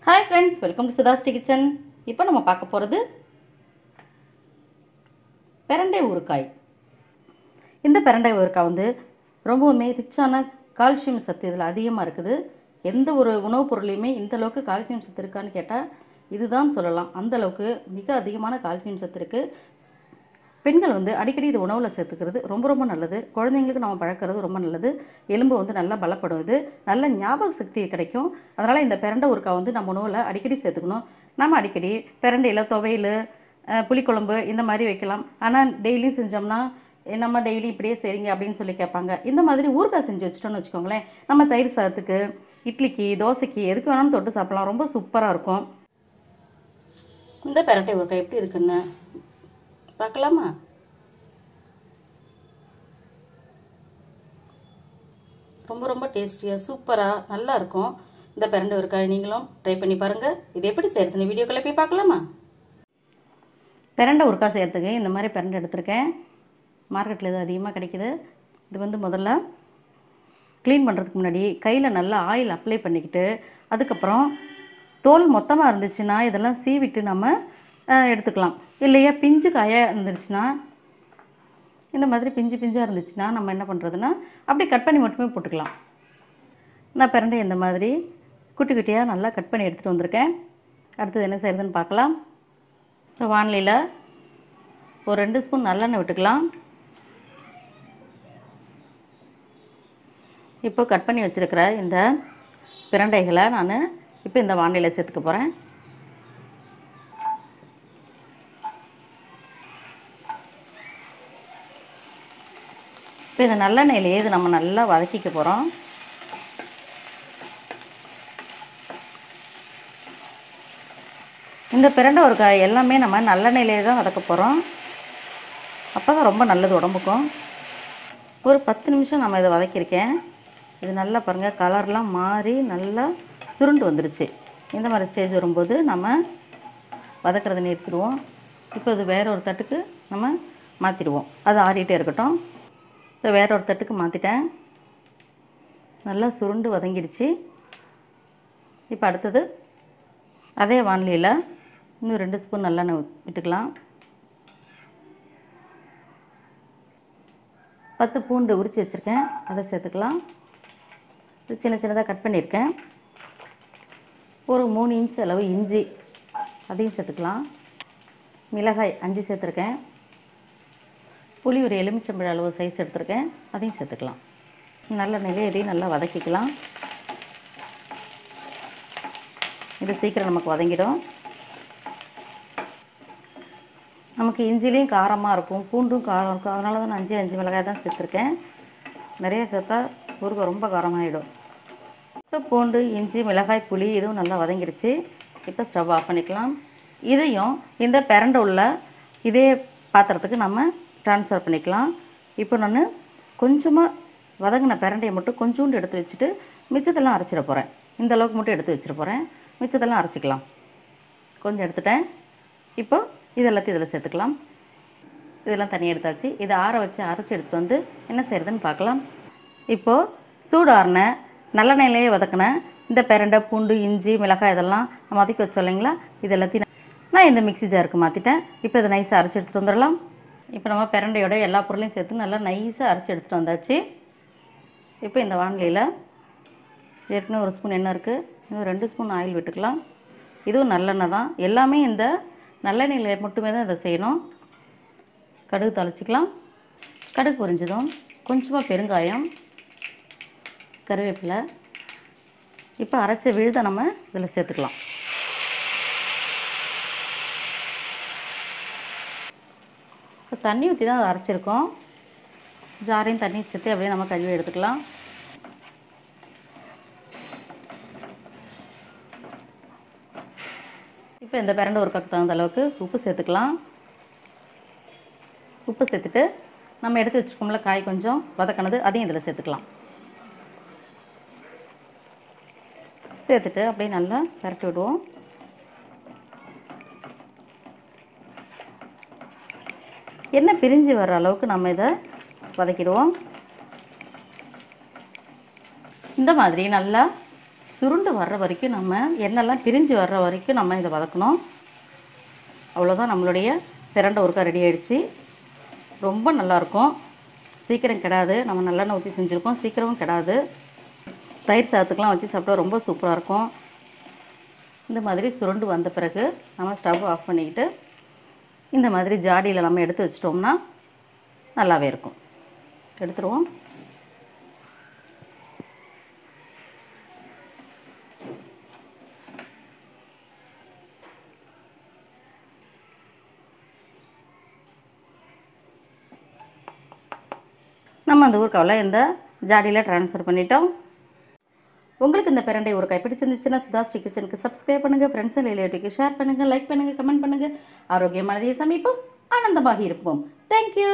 Hi friends, welcome to Sudha's Kitchen. இப்போ நம்ம பார்க்க போறது Pirandai Ooruakkaai. இந்த Pirandai Ooruakkaai வந்து ரொம்பவே ரிச்சான கால்சியம் சத்து இதுல அதிகமா இருக்குது. எந்த ஒரு உணவுப் பொருளையுமே இந்த அளவுக்கு கால்சியம் சத்து இருக்கான்னு கேட்டா இதுதான் சொல்லலாம். அந்த அளவுக்கு மிக அதிகமான கால்சியம் சத்து இருக்கு. பெண்கள் வந்து அடிக்கடி இது உணவுல சேர்த்துக்கிறது ரொம்ப நல்லது. குழந்தைகளுக்கு நாம பழக்கிறது ரொம்ப நல்லது. எலும்பு வந்து நல்லா பலப்படும் இது. நல்ல ஞாபக சக்தி கிடைக்கும். அதனால இந்த Pirandai Ooruakkaai வந்து நம்ம உணவுல அடிக்கடி சேர்த்துக்கணும். நாம அடிக்கடி பிரண்டையில துவையல், புளிக்குழம்பு இந்த மாதிரி வைக்கலாம். ஆனா டெய்லி செஞ்சோம்னா நம்ம டெய்லி இப்படியே செய்றீங்க அப்படினு சொல்லி கேட்பாங்க. இந்த மாதிரி ஊறுகாய் செஞ்சு வச்சிட்டோம்னு வெச்சுக்கோங்களேன். நம்ம தயிர் சாதத்துக்கு, இட்லிக்கு, தோசைக்கு எதுக்கு வேணாலும் தொட்டு சாப்பிடலாம். ரொம்ப சூப்பரா இருக்கும். இந்த Pirandai Ooruakkaai எப்படி இருக்குன்னு பார்க்கலாமா? ரொம்ப டேஸ்டியா சூப்பரா நல்லா இருக்கும். இந்த Pirandai Ooruakkaai நீங்களும் ட்ரை பண்ணி பாருங்க. இது எப்படி செய்யறதுன்னு வீடியோக்குள்ள போய் பார்க்கலாமா? Pirandai Ooruakkaai செய்யறதுக்கு இந்த மாதிரி பிரண்டை எடுத்துர்க்கேன். மார்க்கெட்ல இது அதிகமா கிடைக்குது. இது வந்து முதல்ல க்ளீன் பண்றதுக்கு முன்னாடி கையில நல்லா ஆயில் அப்ளை பண்ணிக்கிட்டு அதுக்கு அப்புறம் தோல் மொத்தமா இருந்துச்சுனா இதெல்லாம் சீவிட்டு நம்ம எடுத்துக்கலாம். இல்லையா பிஞ்சு காயா இருந்துச்சுனா இந்த மாதிரி பிஞ்சா இருந்துச்சுனா நம்ம என்ன பண்றதுன்னா அப்படியே கட் பண்ணி மட்டுமே போட்டுக்கலாம். நான் பிரண்டை இந்த மாதிரி குட்டி குட்டியா நல்லா கட் பண்ணி எடுத்துட்டு வந்திருக்கேன். அடுத்து என்ன செய்யறதுன்னு பார்க்கலாம். இப்போ வாணலில ஒரு 2 ஸ்பூன் நல்லெண்ணெய் விட்டுக்கலாம். இப்போ கட் பண்ணி வச்சிருக்கிற இந்த பிரண்டைகளை நான் இப்போ இந்த வாணலில சேர்த்துக்க போறேன். இப்போ இந்த நல்லெண்ணெயிலேயே இது நம்ம நல்லா வதக்கிக்க போறோம். இந்த Pirandai Ooruakkaai எல்லாமே நம்ம நல்லெண்ணெயிலேயே தான் வதக்க போறோம். அப்பதான் ரொம்ப நல்லது உடம்புக்கும். ஒரு 10 நிமிஷம் நம்ம இத வதக்கிருக்கேன். இது நல்லா பாருங்க கலர்லாம் மாறி நல்லா சுருண்டு வந்துருச்சு. இந்த மாதிரி ஸ்டேஜ் வரும்போது நம்ம வதக்குறதை நிறுத்திடுவோம். இப்போ இது வேற ஒரு தட்டுக்கு நம்ம மாத்திடுவோம். அது ஆறிட்டே இருக்கட்டும். இப்போ வேற ஒரு தட்டுக்கு மாத்திட்டேன். நல்லா சுருண்டு வதங்கிடுச்சு. இப்போ அடுத்தது அதே வாணலில இன்னும் 2 ஸ்பூன் நல்லெண்ணெய் விட்டுக்கலாம். 10 பூண்டு உரிச்சு வச்சிருக்கேன். அதை சேர்த்துக்கலாம். இது சின்னதா கட் பண்ணியிருக்கேன். ஒரு 3 இன்ச் அளவு இஞ்சி அதையும் சேர்த்துக்கலாம். மிளகாய் 5 சேர்த்துருக்கேன். புளி ஒரு எலுமிச்சம்பழ அளவு சைஸ் எடுத்துருக்கேன். அதையும் சேர்த்துக்கலாம். நல்லெண்ணெயிலே இதையும் நல்லா வதக்கிக்கலாம். இது சீக்கிரம் நமக்கு வதங்கிடும். நமக்கு இஞ்சிலையும் காரமாக இருக்கும், பூண்டும் காரம் இருக்கும். அதனால தான் நான் 5 மிளகாய் தான் சேர்த்துருக்கேன். நிறைய சேர்த்தா ஊறுகாய் ரொம்ப காரமாகிடும். இப்போ பூண்டு, இஞ்சி, மிளகாய், புளி இதுவும் நல்லா வதங்கிடுச்சு. இப்போ ஸ்டவ் ஆஃப் பண்ணிக்கலாம். இதையும் இந்த பிரண்டை உள்ள இதே பாத்திரத்துக்கு நம்ம ட்ரான்ஸ்ஃபர் பண்ணிக்கலாம். இப்போ நான் கொஞ்சமாக வதங்கின பிரண்டையை மட்டும் கொஞ்சோண்டு எடுத்து வச்சுட்டு மிச்சத்தெல்லாம் அரைச்சிட போகிறேன். இந்த அளவுக்கு மட்டும் எடுத்து வச்சிட போகிறேன். மிச்சத்தெல்லாம் அரைச்சிக்கலாம். கொஞ்சம் எடுத்துட்டேன். இப்போ இதெல்லாத்தையும் இதில் சேர்த்துக்கலாம். இதெல்லாம் தனியாக எடுத்தாச்சு. இதை ஆற வச்சு அரைச்சி எடுத்துகிட்டு வந்து என்ன செய்கிறதுன்னு பார்க்கலாம். இப்போது சூடாறின நல்லெண்ணெயிலேயே வதக்கின இந்த பிரண்டை, பூண்டு, இஞ்சி, மிளகாய் இதெல்லாம் நம்ம வதக்கி வச்சோம் இல்லைங்களா, இது எல்லாத்தையும் நான் இந்த மிக்ஸி ஜாருக்கு மாற்றிட்டேன். இப்போ இதை நைஸாக அரைச்சி எடுத்துகிட்டு வந்துடலாம். இப்போ நம்ம பிரண்டையோட எல்லா பொருளையும் சேர்த்து நல்லா நைஸாக அரைச்சி எடுத்துகிட்டு வந்தாச்சு. இப்போ இந்த வாணலியில் ஏற்கனவே ஒரு ஸ்பூன் எண்ணெய் இருக்குது. இன்னும் 2 ஸ்பூன் ஆயில் விட்டுக்கலாம். இதுவும் நல்லெண்ணெய் தான். எல்லாமே இந்த நல்லெண்ணெயில் மட்டுமே தான் இதை செய்யணும். கடுகு தாளிச்சிக்கலாம். கடுகு பொரிஞ்சதும் கொஞ்சமாக பெருங்காயம், கருவேப்பிலை, இப்போ அரைச்ச விழுதை நம்ம இதில் சேர்த்துக்கலாம். இப்போ தண்ணி ஊற்றி தான் அதை அரைச்சிருக்கோம். ஜாரையும் தண்ணி சேர்த்து அப்படியே நம்ம கழுவி எடுத்துக்கலாம். இப்போ இந்த Pirandai Ooruakkaaiக்கு தகுந்த அளவுக்கு உப்பு சேர்த்துக்கலாம். உப்பு சேர்த்துட்டு நம்ம எடுத்து வச்சுக்கோம்ல காய் கொஞ்சம் வதக்கினது அதையும் இதில் சேர்த்துக்கலாம். சேர்த்துட்டு அப்படியே நல்லா பரட்டி விடுவோம். எண்ணெய் பிரிஞ்சு வர்ற அளவுக்கு நம்ம இதை வதக்கிடுவோம். இந்த மாதிரி நல்லா சுருண்டு வர்ற வரைக்கும் நம்ம எண்ணெய்லாம் பிரிஞ்சு வர்ற வரைக்கும் நம்ம இதை வதக்கணும். அவ்வளோதான், நம்மளுடைய பிரண்டை ஊறுகாய் ரெடி ஆகிடுச்சு. ரொம்ப நல்லாயிருக்கும், சீக்கிரம் கெடாது. நம்ம நல்லெண்ணெய் ஊற்றி செஞ்சுருக்கோம், சீக்கிரமும் கெடாது. தயிர் சாதத்துக்கெலாம் வச்சு சாப்பிட்டா ரொம்ப சூப்பராக இருக்கும். இந்த மாதிரி சுருண்டு வந்த பிறகு நம்ம ஸ்டவ் ஆஃப் பண்ணிக்கிட்டு இந்த மாதிரி ஜாடியில் நம்ம எடுத்து வச்சிட்டோம்னா நல்லாவே இருக்கும். எடுத்துருவோம். நம்ம அந்த ஊறுகாவில் இந்த ஜாடியில் ட்ரான்ஸ்ஃபர் பண்ணிட்டோம். உங்களுக்கு இந்த பிரண்டை ஊறுகாய் பிடிச்சிருந்துச்சுன்னா சுதாஸ்ரீ கிச்சனுக்கு சப்ஸ்கிரைப் பண்ணுங்கள், ஃப்ரெண்ட்ஸ் அண்ட் ரிலேட்டிவ்க்கு ஷேர் பண்ணுங்கள், லைக் பண்ணுங்கள், கமெண்ட் பண்ணுங்கள். ஆரோக்கியமானதை சமைப்போம், ஆனந்தமாக இருப்போம். தேங்க்யூ.